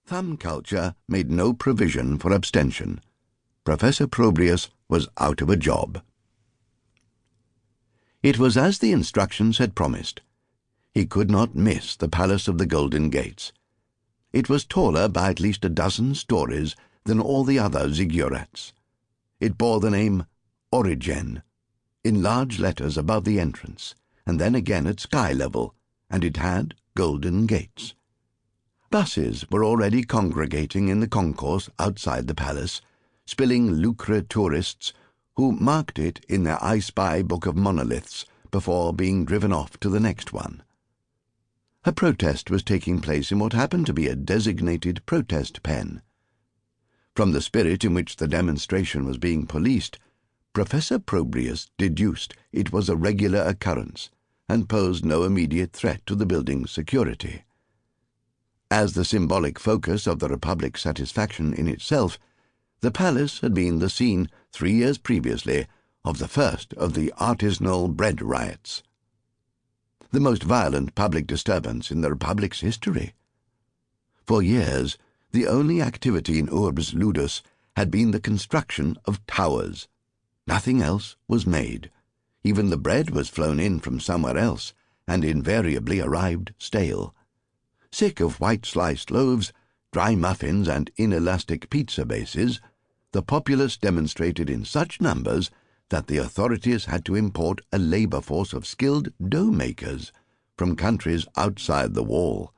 Thumb culture made no provision for abstention. Professor Probrius was out of a job. It was as the instructions had promised. He could not miss the Palace of the Golden Gates. It was taller by at least a dozen stories than all the other ziggurats. It bore the name Origen in large letters above the entrance, and then again at sky level, and it had golden gates. Buses were already congregating in the concourse outside the palace, spilling lucre tourists who marked it in their I Spy book of monoliths before being driven off to the next one. A protest was taking place in what happened to be a designated protest pen. From the spirit in which the demonstration was being policed, Professor Probrius deduced it was a regular occurrence and posed no immediate threat to the building's security. As the symbolic focus of the Republic's satisfaction in itself, the palace had been the scene 3 years previously of the first of the artisanal bread riots, the most violent public disturbance in the Republic's history. For years, the only activity in Urbs Ludus had been the construction of towers. Nothing else was made. Even the bread was flown in from somewhere else, and invariably arrived stale. Sick of white-sliced loaves, dry muffins, and inelastic pizza bases, the populace demonstrated in such numbers that the authorities had to import a labor force of skilled dough-makers from countries outside the wall.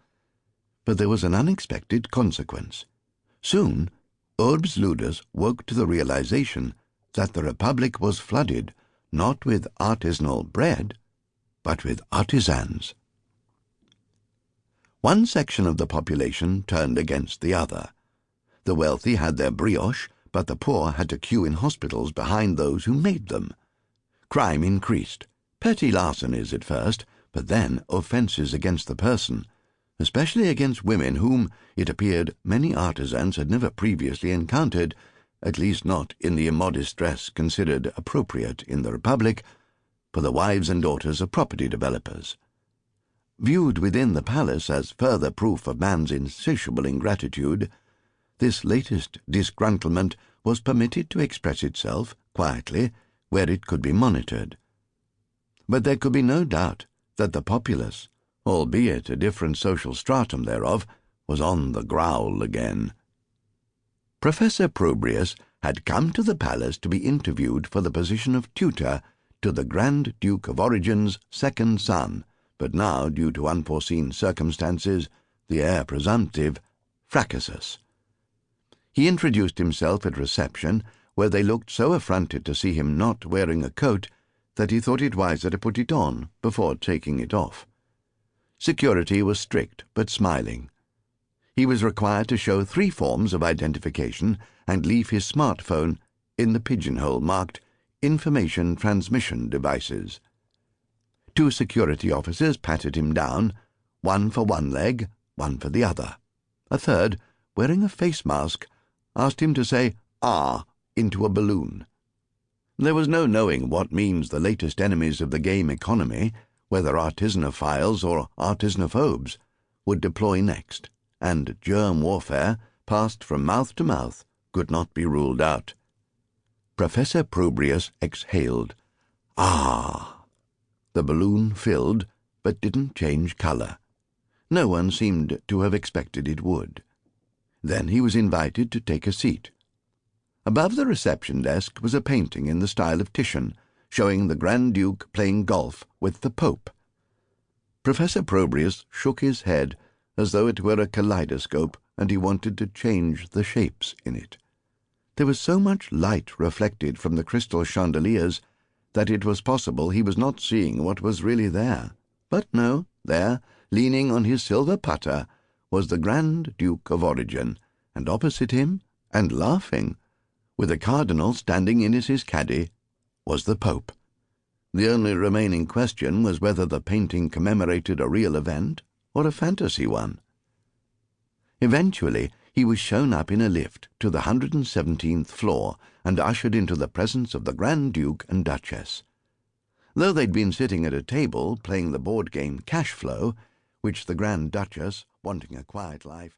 But there was an unexpected consequence. Soon, Urbs Ludus woke to the realization that the Republic was flooded not with artisanal bread, but with artisans. One section of the population turned against the other. The wealthy had their brioche, but the poor had to queue in hospitals behind those who made them. Crime increased. Petty larcenies at first, but then offences against the person, especially against women whom, it appeared, many artisans had never previously encountered, at least not in the immodest dress considered appropriate in the Republic for the wives and daughters of property developers. Viewed within the palace as further proof of man's insatiable ingratitude, this latest disgruntlement was permitted to express itself quietly where it could be monitored. But there could be no doubt that the populace, albeit a different social stratum thereof, was on the growl again. Professor Probrius had come to the palace to be interviewed for the position of tutor to the Grand Duke of Origen's second son, but now, due to unforeseen circumstances, the heir presumptive, Fracassus. He introduced himself at reception, where they looked so affronted to see him not wearing a coat that he thought it wiser to put it on before taking it off. Security was strict but smiling. He was required to show 3 forms of identification and leave his smartphone in the pigeonhole marked Information Transmission Devices. 2 security officers patted him down, one for one leg, one for the other. A third, wearing a face mask, asked him to say "ah" into a balloon. There was no knowing what means the latest enemies of the game economy, whether artisanophiles or artisanophobes, would deploy next, and germ warfare, passed from mouth to mouth, could not be ruled out. Professor Probrius exhaled. "Ah!" The balloon filled, but didn't change color. No one seemed to have expected it would. Then he was invited to take a seat. Above the reception desk was a painting in the style of Titian, showing the Grand Duke playing golf with the Pope. Professor Probrius shook his head as though it were a kaleidoscope and he wanted to change the shapes in it. There was so much light reflected from the crystal chandeliers that it was possible he was not seeing what was really there. But no, there, leaning on his silver putter, was the Grand Duke of Origen, and opposite him, and laughing, with the Cardinal standing in as his caddy, was the Pope. The only remaining question was whether the painting commemorated a real event or a fantasy one. Eventually, he was shown up in a lift to the 117th floor and ushered into the presence of the Grand Duke and Duchess. Though they'd been sitting at a table playing the board game Cash Flow, which the Grand Duchess, wanting a quiet life,